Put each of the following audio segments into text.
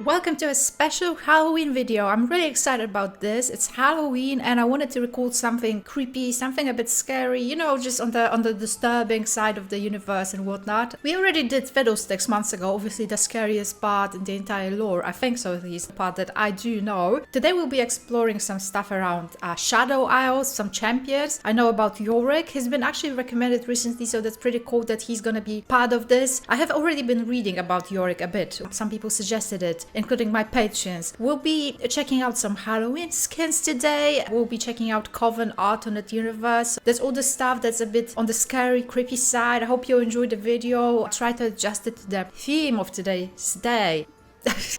Welcome to a special Halloween video. I'm really excited about this. It's Halloween and I wanted to record something creepy, something a bit scary, you know, just on the disturbing side of the universe and whatnot. We already did Fiddlesticks months ago, obviously the scariest part in the entire lore. I think so, at least the part that I do know. Today we'll be exploring some stuff around Shadow Isles, some champions. I know about Yorick. He's been actually recommended recently, so that's pretty cool that he's gonna be part of this. I have already been reading about Yorick a bit. Some people suggested it, including my patrons. We'll be checking out some Halloween skins today. We'll be checking out Coven art on the universe. There's all the stuff that's a bit on the scary, creepy side. I hope you enjoyed the video. I'll try to adjust it to the theme of today's day.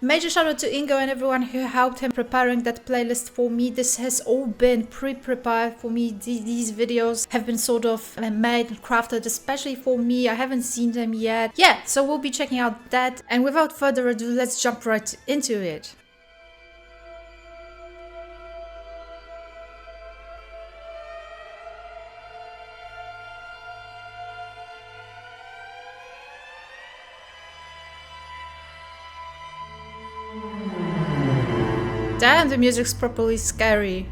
Major shout out to Ingo and everyone who helped him preparing that playlist for me. This has all been pre-prepared for me. These videos have been sort of made and crafted especially for me. I haven't seen them yet. Yeah, so we'll be checking out that. And without further ado, let's jump right into it. Damn, the music's properly scary.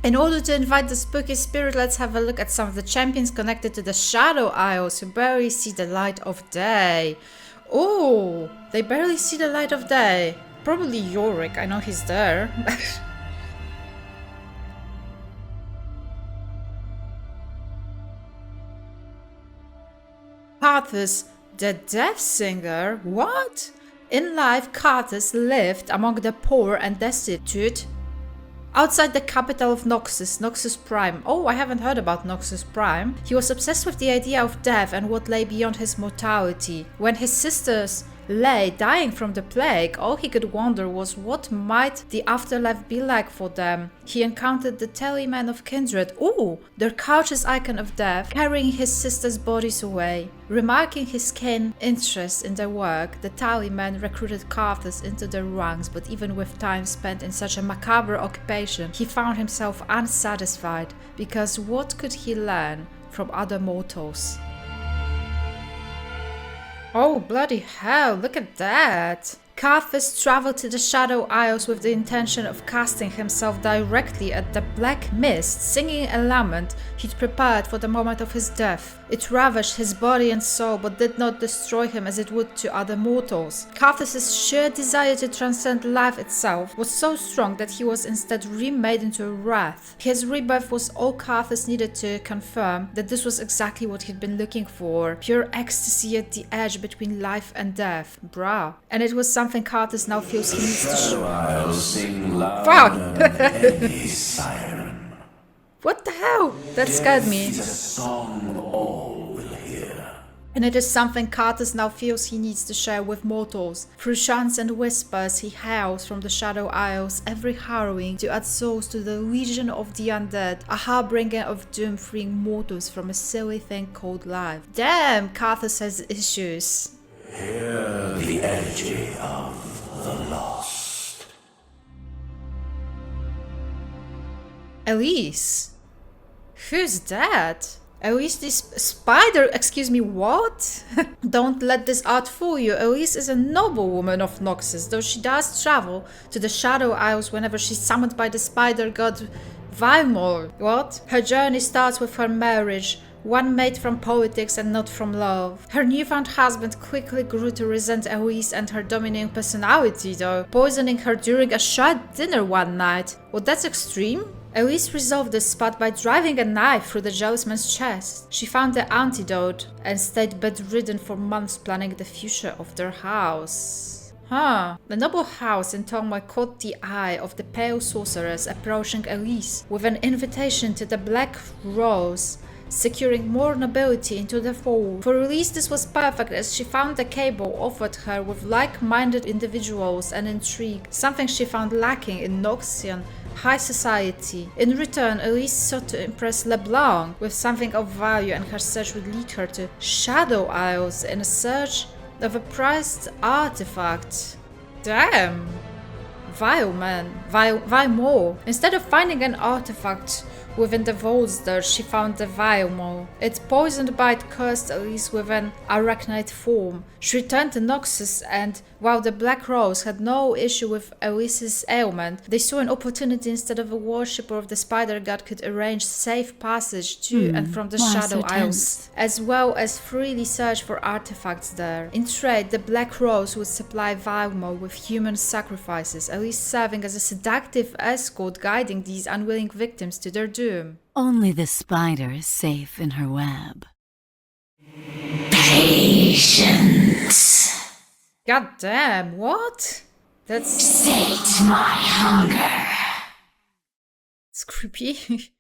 In order to invite the spooky spirit, let's have a look at some of the champions connected to the Shadow Isles who barely see the light of day. Oh, they barely see the light of day. Probably Yorick, I know he's there. Mathies, the death singer? What? In life, Mathies lived among the poor and destitute outside the capital of Noxus Prime. Oh, I haven't heard about Noxus Prime. He was obsessed with the idea of death and what lay beyond his mortality. When his sisters lay dying from the plague, all he could wonder was what might the afterlife be like for them. He encountered the talisman of kindred, ooh, their couch's icon of death, carrying his sisters' bodies away. Remarking his keen interest in their work, the talisman recruited Mathies into their ranks, but even with time spent in such a macabre occupation, he found himself unsatisfied, because what could he learn from other mortals? Oh, bloody hell, look at that! Mathies traveled to the Shadow Isles with the intention of casting himself directly at the black mist, singing a lament he'd prepared for the moment of his death. It ravaged his body and soul, but did not destroy him as it would to other mortals. Mathies' sheer desire to transcend life itself was so strong that he was instead remade into a wrath. His rebirth was all Mathies needed to confirm that this was exactly what he'd been looking for. Pure ecstasy at the edge between life and death. Bruh. And it was something Mathies now feels he needs to show. Fuck! What the hell? That scared me. And it is something Mathies now feels he needs to share with mortals. Through chants and whispers, he hails from the Shadow Isles every harrowing to add souls to the legion of the undead, a harbinger of doom freeing mortals from a silly thing called life. Damn, Mathies has issues. Hear the energy of the lost. Elise? Who's that? Elise, this spider, excuse me, what? Don't let this art fool you. Elise is a noble woman of Noxus, though she does travel to the Shadow Isles whenever she's summoned by the spider god Valmor. What? Her journey starts with her marriage, one made from politics and not from love. Her newfound husband quickly grew to resent Elise and her dominating personality, though, poisoning her during a shared dinner one night. Well, that's extreme. Elise resolved this spot by driving a knife through the jealous man's chest. She found the antidote and stayed bedridden for months planning the future of their house. The noble house in Tomasz caught the eye of the pale sorceress approaching Elise with an invitation to the Black Rose, securing more nobility into the fold. For Elise this was perfect, as she found the cable offered her with like-minded individuals and intrigue, something she found lacking in Noxian high society. In return, Elise sought to impress LeBlanc with something of value, and her search would lead her to Shadow Isles in search of a prized artifact. Damn! Vile man, vile more. Instead of finding an artifact Within the vaults there, she found the Vial. It poisoned bite cursed Elise with an arachnite form. She returned to Noxus, and while the Black Rose had no issue with Elise's ailment, they saw an opportunity. Instead of a worshipper of the spider god could arrange safe passage to and from the Shadow Isles, as well as freely search for artifacts there. In trade, the Black Rose would supply Vial with human sacrifices, Elise serving as a seductive escort guiding these unwilling victims to their doom. Only the spider is safe in her web. Patience. God damn, what? That's... Sate my hunger. It's creepy.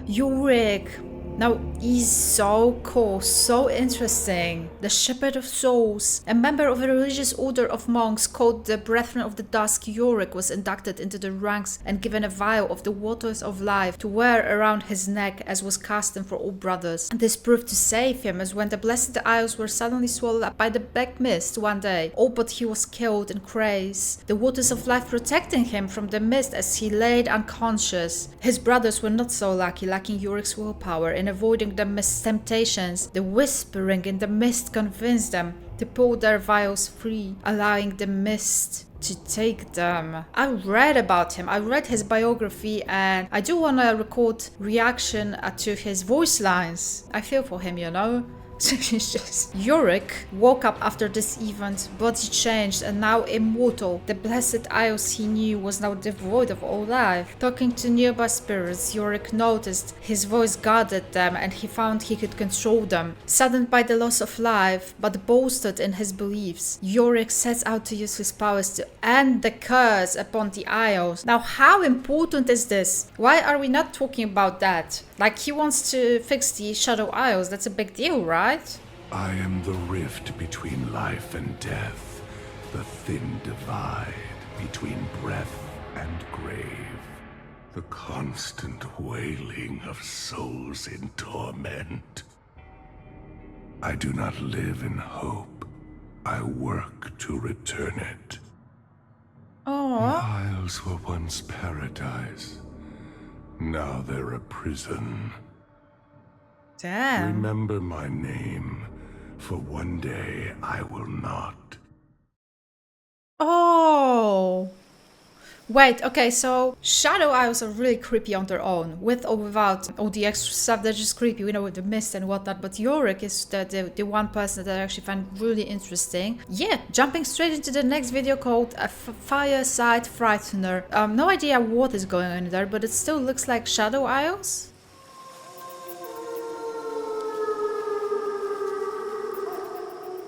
Yorick. Now, he's so cool, so interesting. The Shepherd of Souls, a member of a religious order of monks called the Brethren of the Dusk, Yorick was inducted into the ranks and given a vial of the waters of life to wear around his neck, as was custom for all brothers. This proved to save him, as when the Blessed Isles were suddenly swallowed up by the black mist one day, all but he was killed and crazed, the waters of life protecting him from the mist as he laid unconscious. His brothers were not so lucky, lacking Yorick's willpower in avoiding the mist's temptations. The whispering in the mist convinced them to pull their vials free, allowing the mist to take them. I read about him, I read his biography, and I do want to record reaction to his voice lines. I feel for him, you know. Yorick woke up after this event, body changed and now immortal. The blessed Isles he knew was now devoid of all life. Talking to nearby spirits, Yorick noticed his voice guarded them and he found he could control them. Saddened by the loss of life, but boasted in his beliefs, Yorick sets out to use his powers to end the curse upon the Isles. Now, how important is this? Why are we not talking about that? Like, he wants to fix the Shadow Isles, that's a big deal, right? I am the rift between life and death, the thin divide between breath and grave, the constant wailing of souls in torment. I do not live in hope, I work to return it. Oh. The Isles were once paradise, now they're a prison. Damn. Remember my name, for one day I will not. Oh. Wait, okay, so Shadow Isles are really creepy on their own, with or without all the extra stuff. They're just creepy, you know, with the mist and whatnot, but Yorick is the one person that I actually find really interesting. Yeah, jumping straight into the next video called A Fireside Frightener. No idea what is going on there, but it still looks like Shadow Isles.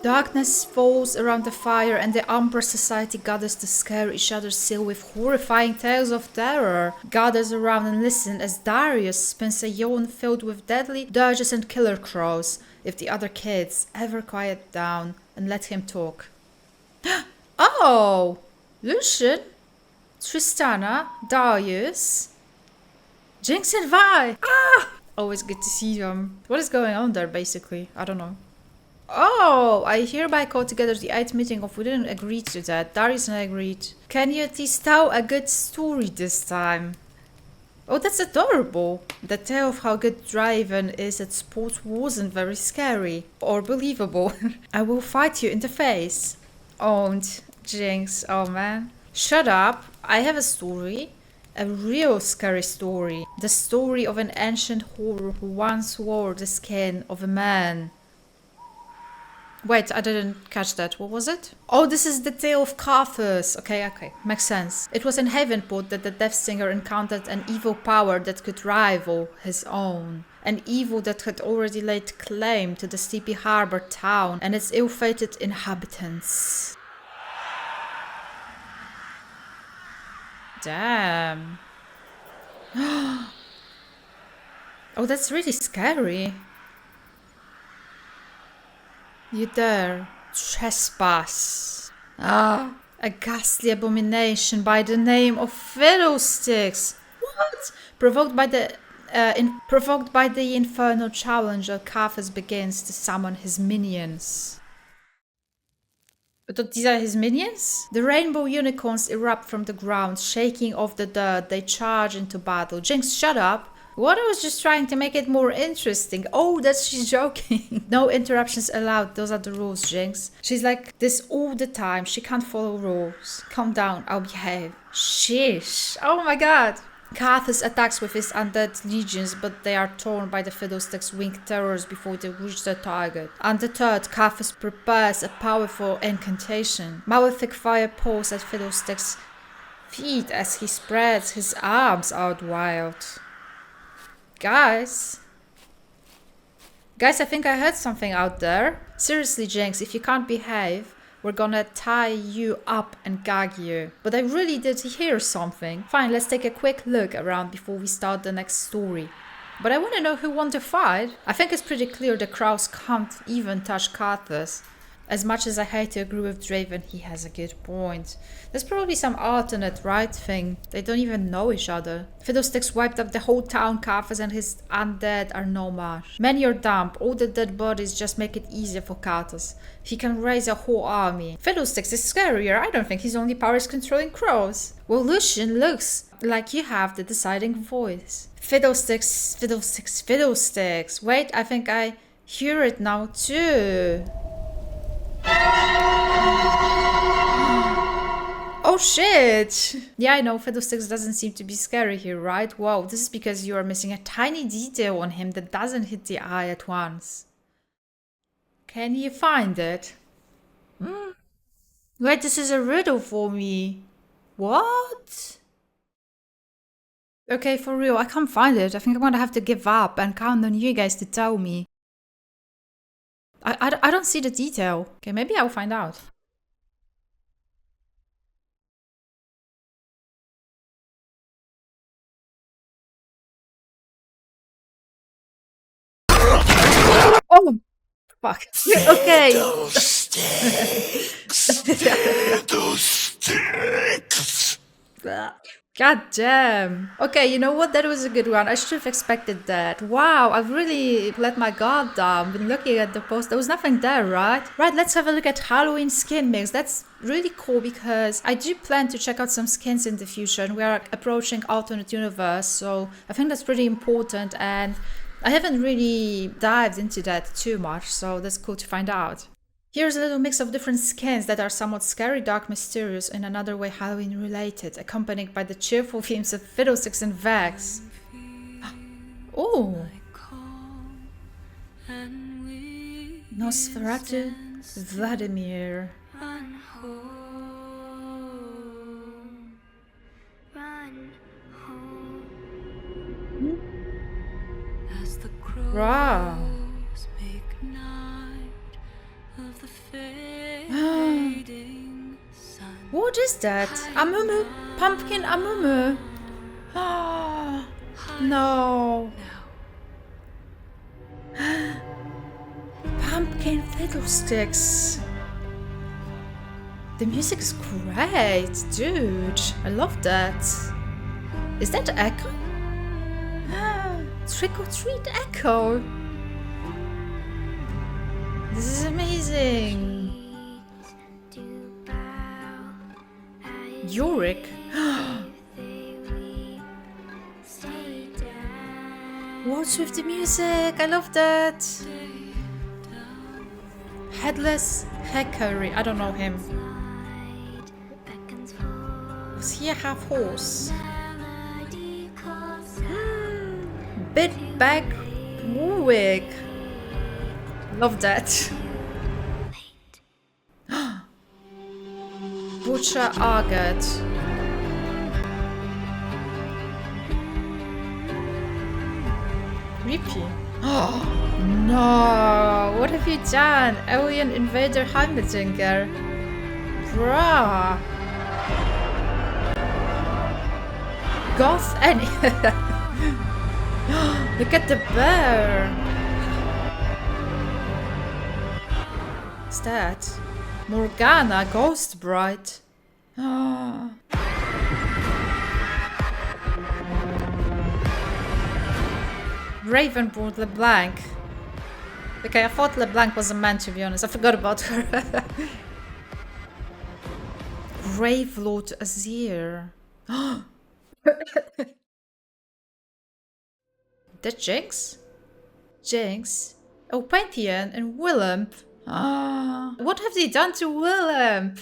Darkness falls around the fire and the Umbra Society gathers to scare each other still with horrifying tales of terror. Gathers around and listen as Darius spins a yawn filled with deadly dirges and killer crows. If the other kids ever quiet down and let him talk. Oh! Lucian, Tristana, Darius, Jinx and Vi! Ah! Always good to see them. What is going on there, basically? I don't know. Oh, I hereby call together the 8th meeting of we didn't agree to that. Darius and I agreed. Can you at least tell a good story this time? Oh, that's adorable. The tale of how good Draven is at sports wasn't very scary or believable. I will fight you in the face. Owned. Jinx. Oh man. Shut up. I have a story. A real scary story. The story of an ancient horror who once wore the skin of a man. Wait, I didn't catch that. What was it? Oh, this is the tale of Caiaphas. Okay. Makes sense. It was in Havenport that the Death Singer encountered an evil power that could rival his own. An evil that had already laid claim to the sleepy harbor town and its ill-fated inhabitants. Damn. Oh, that's really scary. You dare trespass. Ah, a ghastly abomination by the name of Fiddlesticks. What? Provoked by the infernal challenger, Caiaphas begins to summon his minions. But these are his minions? The rainbow unicorns erupt from the ground, shaking off the dirt. They charge into battle. Jinx, shut up. What? I was just trying to make it more interesting. Oh, that's she's joking. No interruptions allowed. Those are the rules, Jinx. She's like this all the time. She can't follow rules. Calm down. I'll behave. Sheesh. Oh my god. Karthus attacks with his undead legions, but they are torn by the Fiddlestick's winged terrors before they reach their target. Undeterred, Karthus prepares a powerful incantation. Malefic fire pours at Fiddlestick's feet as he spreads his arms out wild. Guys, I think I heard something out there. Seriously, Jinx, if you can't behave, we're gonna tie you up and gag you. But I really did hear something. Fine, let's take a quick look around before we start the next story. But I want to know who won the fight. I think it's pretty clear the crows can't even touch Karthus. As much as I hate to agree with Draven, he has a good point. There's probably some alternate right thing. They don't even know each other. Fiddlesticks wiped up the whole town. Karthus and his undead are no match. Many are dump. All the dead bodies just make it easier for Karthus. He can raise a whole army. Fiddlesticks is scarier. I don't think his only power is controlling crows. Well, Lucian, looks like you have the deciding voice. Fiddlesticks, Fiddlesticks, Fiddlesticks. Wait, I think I hear it now too. Oh shit! Yeah, I know Fiddlesticks doesn't seem to be scary here, right? Whoa, this is because you are missing a tiny detail on him that doesn't hit the eye at once. Can you find it? Wait, this is a riddle for me. What? Okay, for real, I can't find it. I think I'm gonna have to give up and count on you guys to tell me. I don't see the detail. Okay, maybe I'll find out. Oh, fuck. Okay. Fiddlesticks. God damn. Okay, you know what? That was a good one. I should have expected that. Wow, I've really let my guard down. Been looking at the post. There was nothing there, right? Right, let's have a look at Halloween skin mix. That's really cool because I do plan to check out some skins in the future and we are approaching alternate universe. So I think that's pretty important and I haven't really dived into that too much. So that's cool to find out. Here's a little mix of different skins that are somewhat scary, dark, mysterious, in another way Halloween related, accompanied by the cheerful themes of Fiddlesticks and Vex. Oh! Nosferatu, Vladimir. Wow! What is that? Amumu? Pumpkin Amumu? Oh, no. Pumpkin Fiddlesticks. The music is great, dude. I love that. Is that Echo? Trick or treat Echo. This is amazing. Yorick. What's with the music? I love that. Headless Heckery. I don't know him. Was he a half horse? Bit back Warwick. Love that. Butcher Argot. Creepy. Oh no! What have you done? Alien Invader Heimerdinger. Bruh. Goth and look at the bear. What's that? Morgana, Ghost Bride. Oh. Ravenborn LeBlanc. Okay, I thought LeBlanc was a man, to be honest. I forgot about her. Grave Lord Azir. The Jinx? Jinx? Oh, Pantheon and Willem. What have they done to Willem?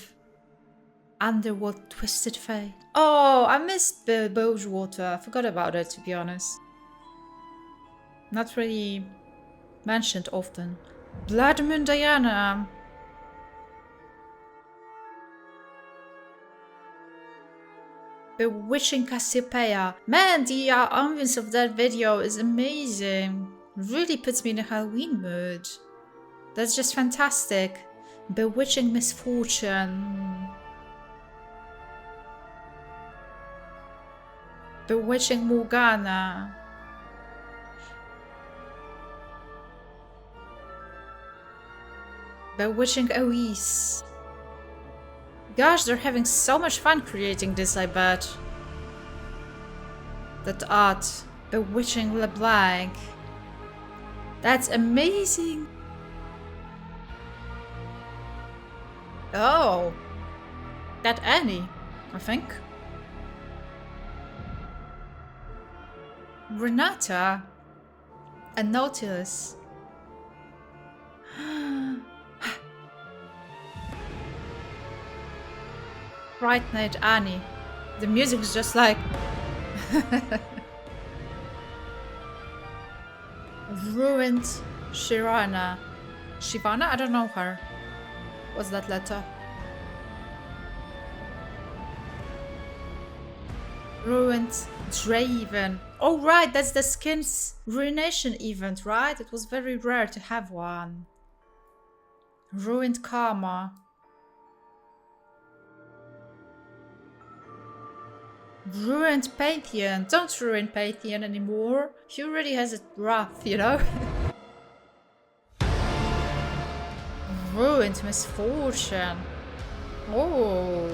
Underworld Twisted Fate. Oh, I missed the Bogewater. I forgot about it, to be honest. Not really mentioned often. Blood Moon Diana. Bewitching Cassiopeia. Man, the ambience of that video is amazing. Really puts me in a Halloween mood. That's just fantastic. Bewitching Misfortune. Bewitching Morgana. Bewitching Elise. Gosh, they're having so much fun creating this, I bet. That art. Bewitching LeBlanc. That's amazing. Oh. That Annie, I think. Renata. And Nautilus. Bright Night Annie. The music's just like... Ruined Shivana. Shivana? I don't know her. What's that letter? Ruined Draven. Oh right, that's the skins ruination event, right? It was very rare to have one. Ruined Karma. Ruined Pantheon. Don't ruin Pantheon anymore. He already has it rough, you know? Ruined Misfortune. Oh.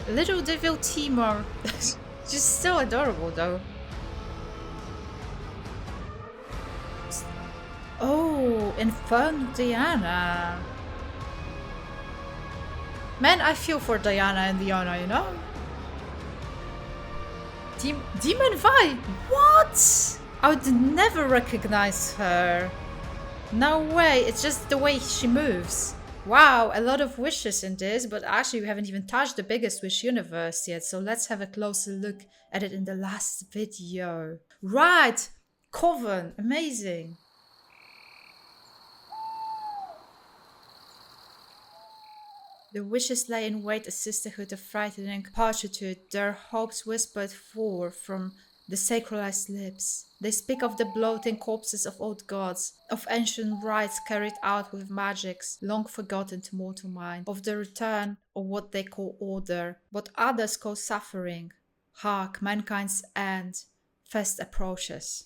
Little Devil Timur. Just so adorable though. Oh, Infernal Diana. Man, I feel for Diana and Diana, you know? Demon Vi? What? I would never recognize her. No way, it's just the way she moves. Wow, a lot of wishes in this, but actually we haven't even touched the biggest wish universe yet, so let's have a closer look at it in the last video. Right! Coven, amazing. The wishes lay in wait, a sisterhood of frightening parchitude, their hopes whispered forth from the sacralized lips. They speak of the bloating corpses of old gods, of ancient rites carried out with magics long forgotten to mortal mind, of the return of what they call order, what others call suffering. Hark, mankind's end fast approaches.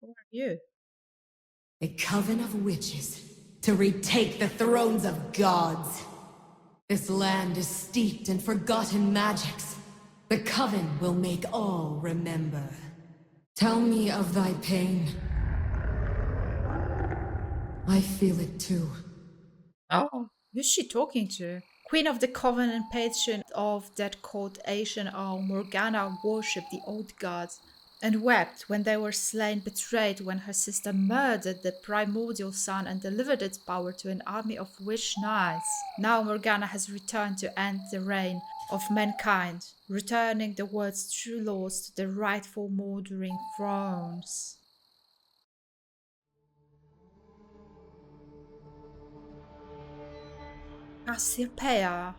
Who are you? A coven of witches to retake the thrones of gods. This land is steeped in forgotten magics. The coven will make all remember. Tell me of thy pain. I feel it too. Oh, who's she talking to? Queen of the Coven and patron of that called Asian Morgana worshipped the old gods and wept when they were slain, betrayed when her sister murdered the primordial sun and delivered its power to an army of witch knights. Now Morgana has returned to end the reign of mankind, returning the world's true lords to the rightful mouldering thrones. Cassiopeia.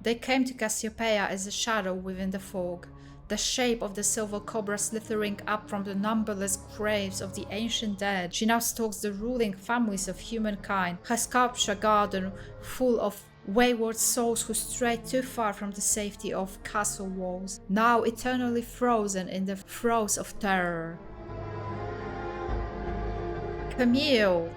They came to Cassiopeia as a shadow within the fog, the shape of the silver cobra slithering up from the numberless graves of the ancient dead. She now stalks the ruling families of humankind, her sculpture garden full of wayward souls who strayed too far from the safety of castle walls, now eternally frozen in the throes of terror. Camille,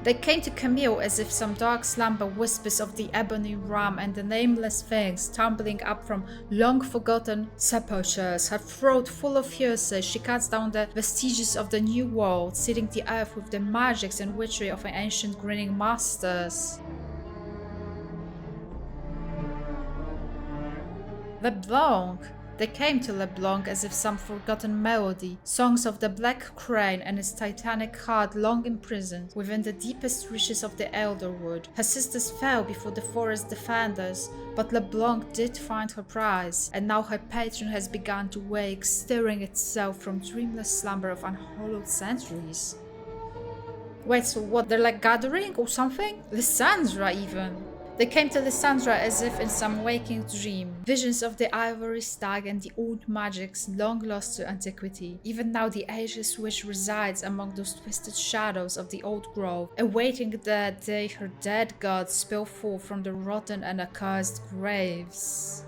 They came to Camille as if some dark slumber whispers of the ebony ram and the nameless things tumbling up from long-forgotten sepulchres. Her throat full of fury, she cuts down the vestiges of the new world, sealing the earth with the magics and witchery of her ancient grinning masters. LeBlanc. They came to LeBlanc as if some forgotten melody, songs of the Black Crane and his titanic heart long imprisoned within the deepest reaches of the Elderwood. Her sisters fell before the forest defenders, but LeBlanc did find her prize, and now her patron has begun to wake, stirring itself from dreamless slumber of unhallowed centuries. Wait, so what, they're like gathering or something? Lysandra even! They came to Lysandra as if in some waking dream. Visions of the ivory stag and the old magics long lost to antiquity. Even now the ageless witch resides among those twisted shadows of the old grove, awaiting the day her dead gods spill forth from the rotten and accursed graves.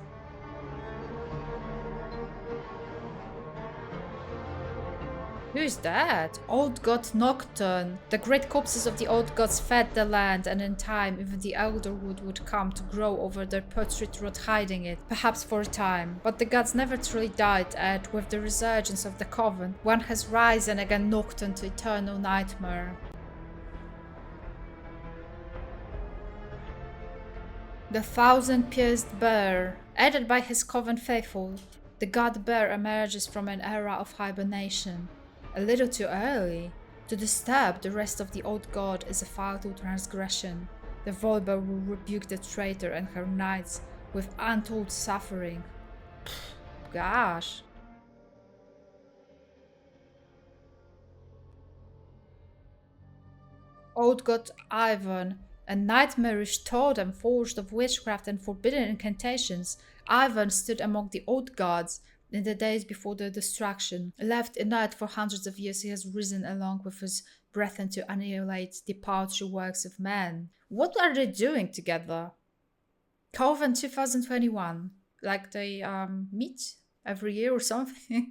Who's that? Old god Nocturne. The great corpses of the old gods fed the land, and in time even the Elderwood would come to grow over their putrid rot, hiding it, perhaps for a time. But the gods never truly died, and with the resurgence of the Coven, one has risen again Nocturne to eternal nightmare. The thousand-pierced bear. Aided by his Coven faithful, the god bear emerges from an era of hibernation. A little too early. To disturb the rest of the old god is a fatal transgression. The Volber will rebuke the traitor and her knights with untold suffering. Gosh. Old god Ivan, a nightmarish totem forged of witchcraft and forbidden incantations. Ivan stood among the old gods in the days before the destruction. Left inert for hundreds of years, he has risen along with his breath and to annihilate the paltry works of man. What are they doing together? Coven 2021. Like they meet every year or something?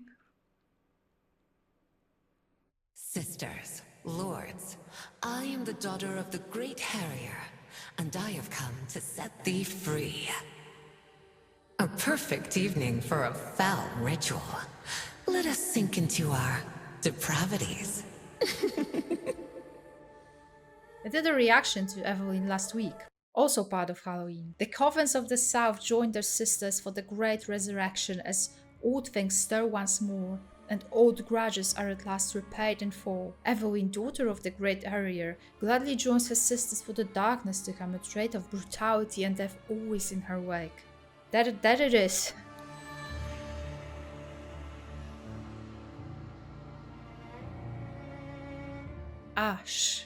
Sisters, lords, I am the daughter of the Great Harrier, and I have come to set thee free. A perfect evening for a foul ritual. Let us sink into our depravities. I did a reaction to Evelyn last week, also part of Halloween. The Covens of the South joined their sisters for the great resurrection as old things stir once more, and old grudges are at last repaid in full. Evelyn, daughter of the Great Harrier, gladly joins her sisters for the darkness to come, a trait of brutality and death always in her wake. That it is. Ash.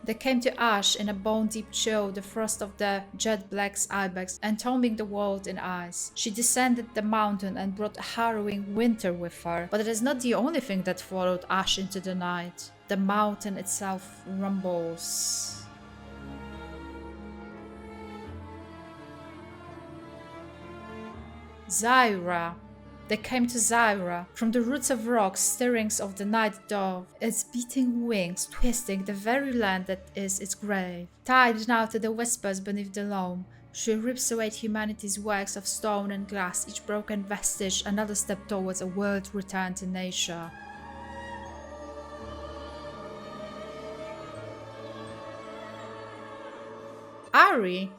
They came to Ash in a bone-deep chill, the frost of the jet-black's ibex, entombing the world in ice. She descended the mountain and brought a harrowing winter with her, but it is not the only thing that followed Ash into the night. The mountain itself rumbles. Zyra. They came to Zyra, from the roots of rocks, stirrings of the night dove, its beating wings twisting the very land that is its grave. Tied now to the whispers beneath the loam, she rips away humanity's works of stone and glass, each broken vestige another step towards a world returned to nature. Ari.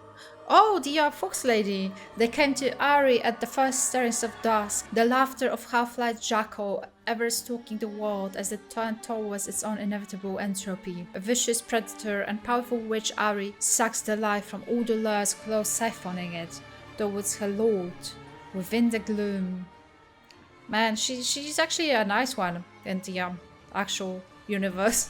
Oh, the fox lady! They came to Ari at the first stirrings of dusk, the laughter of half-light jackal ever stalking the world as it turned towards its own inevitable entropy. A vicious predator and powerful witch Ari sucks the life from all the lures close, siphoning it towards her lord within the gloom. Man, she's actually a nice one in the actual universe.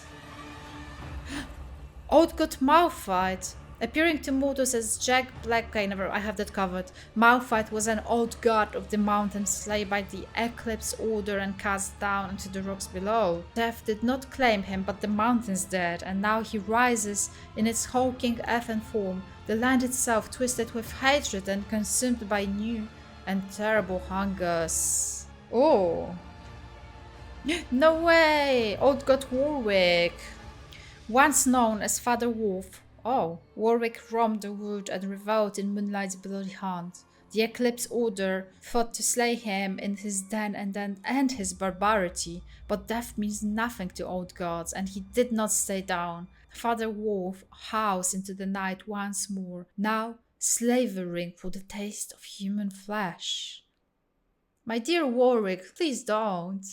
Old God Malphite. Appearing to mortals as Jack Black, I have that covered. Malphite was an old god of the mountains, slain by the Eclipse Order and cast down into the rocks below. Death did not claim him, but the mountains did, and now he rises in its hulking earthen form, the land itself twisted with hatred and consumed by new and terrible hungers. Oh. No way! Old God Warwick. Once known as Father Wolf, Warwick roamed the wood and reveled in Moonlight's bloody hunt. The Eclipse Order fought to slay him in his den and then end his barbarity, but death means nothing to old gods, and he did not stay down. Father Wolf howls into the night once more, now slavering for the taste of human flesh. My dear Warwick, please don't.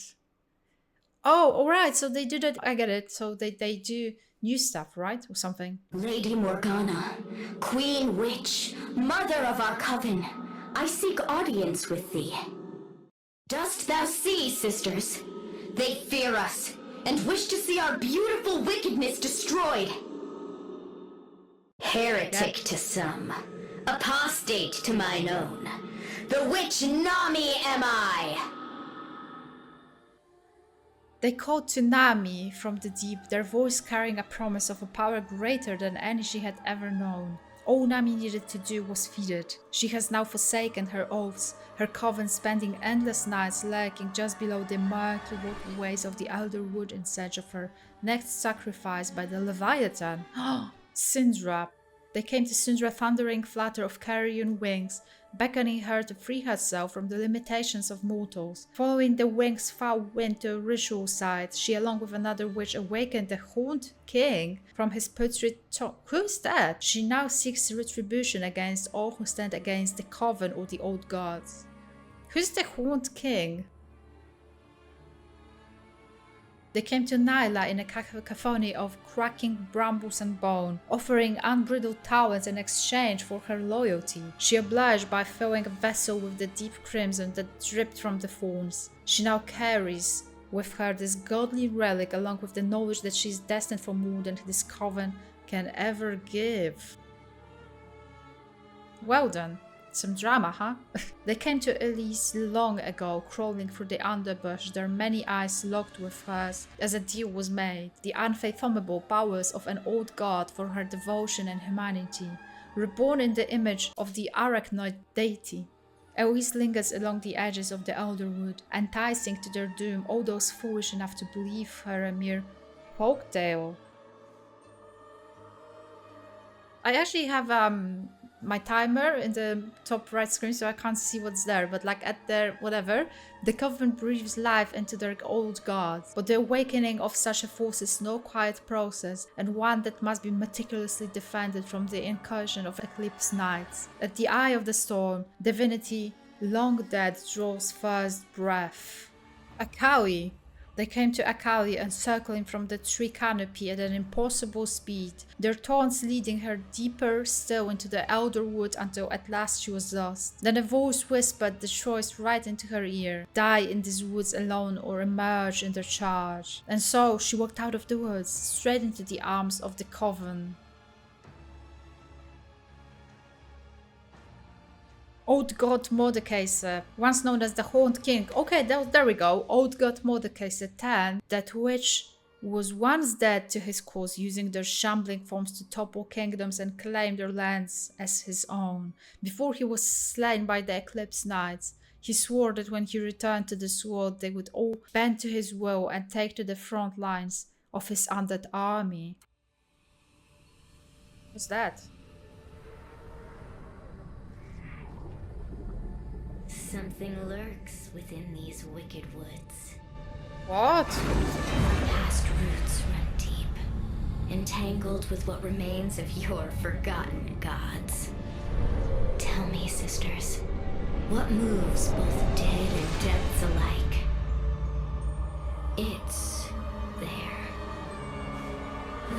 Oh, alright, so they do that, I get it, so they do new stuff, right? Or something. Lady Morgana, Queen Witch, Mother of our Coven, I seek audience with thee. Dost thou see, sisters? They fear us, and wish to see our beautiful wickedness destroyed. Heretic to some, apostate to mine own. The witch Nami am I! They called to Nami from the deep, their voice carrying a promise of a power greater than any she had ever known. All Nami needed to do was feed it. She has now forsaken her oaths, her coven spending endless nights lurking just below the murky waterways of the Elder Wood in search of her next sacrifice by the Leviathan. Syndra. They came to Syndra thundering flutter of carrion wings, beckoning her to free herself from the limitations of mortals. Following the wing's foul wind to a ritual site, she along with another witch awakened the Horned King from his putrid tomb. Who's that? She now seeks retribution against all who stand against the Coven or the old gods. Who's the Horned King? They came to Nyla in a cacophony of cracking brambles and bone, offering unbridled talents in exchange for her loyalty. She obliged by filling a vessel with the deep crimson that dripped from the thorns. She now carries with her this godly relic along with the knowledge that she is destined for more than this coven can ever give. Well done. Some drama, huh? They came to Elise long ago, crawling through the underbrush, their many eyes locked with hers as a deal was made. The unfathomable powers of an old god for her devotion and humanity, reborn in the image of the arachnoid deity. Elise lingers along the edges of the Elderwood, enticing to their doom all those foolish enough to believe her a mere folktale. I actually have my timer in the top right screen, so I can't see what's there, but like at their whatever, the Coven breathes life into their old gods. But the awakening of such a force is no quiet process, and one that must be meticulously defended from the incursion of eclipse nights. At the eye of the storm, divinity long dead draws first breath. Akali. They came to Akali, encircling from the tree canopy at an impossible speed, their taunts leading her deeper still into the Elderwood until at last she was lost. Then a voice whispered the choice right into her ear: die in these woods alone or emerge in their charge. And so she walked out of the woods, straight into the arms of the Coven. Old God Mordekaiser, once known as the Horned King. Okay, there we go. Old God Mordekaiser 10, that witch was once dead to his cause, using their shambling forms to topple kingdoms and claim their lands as his own. Before he was slain by the Eclipse Knights, he swore that when he returned to this world, they would all bend to his will and take to the front lines of his undead army. What's that? Something lurks within these wicked woods. What? Past roots run deep, entangled with what remains of your forgotten gods. Tell me, sisters, what moves both dead and depths alike? It's there.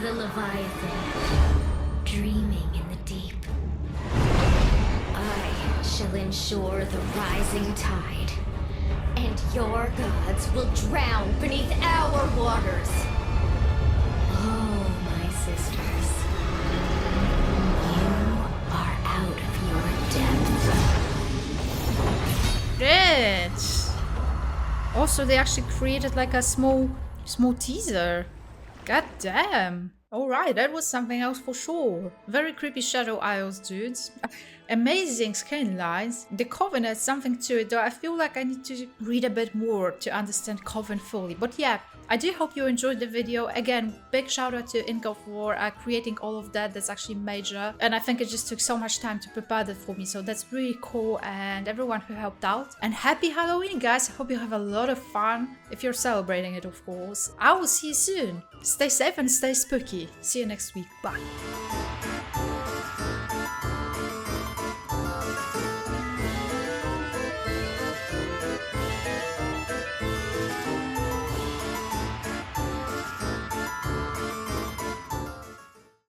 The Leviathan, dreaming in the deep. I shall ensure the rising tide, and your gods will drown beneath our waters. Oh, my sisters, you are out of your depth. Rich! Also, they actually created like a small teaser. God damn. Alright, that was something else for sure. Very creepy Shadow Isles, dudes. amazing skin lines. The Coven has something to it, though I feel like I need to read a bit more to understand Coven fully. But yeah, I do hope you enjoyed the video. Again, big shout out to Ingo for creating all of that. That's actually major. And I think it just took so much time to prepare that for me. So that's really cool, and everyone who helped out. And happy Halloween, guys. I hope you have a lot of fun if you're celebrating it, of course. I will see you soon. Stay safe and stay spooky. See you next week. Bye.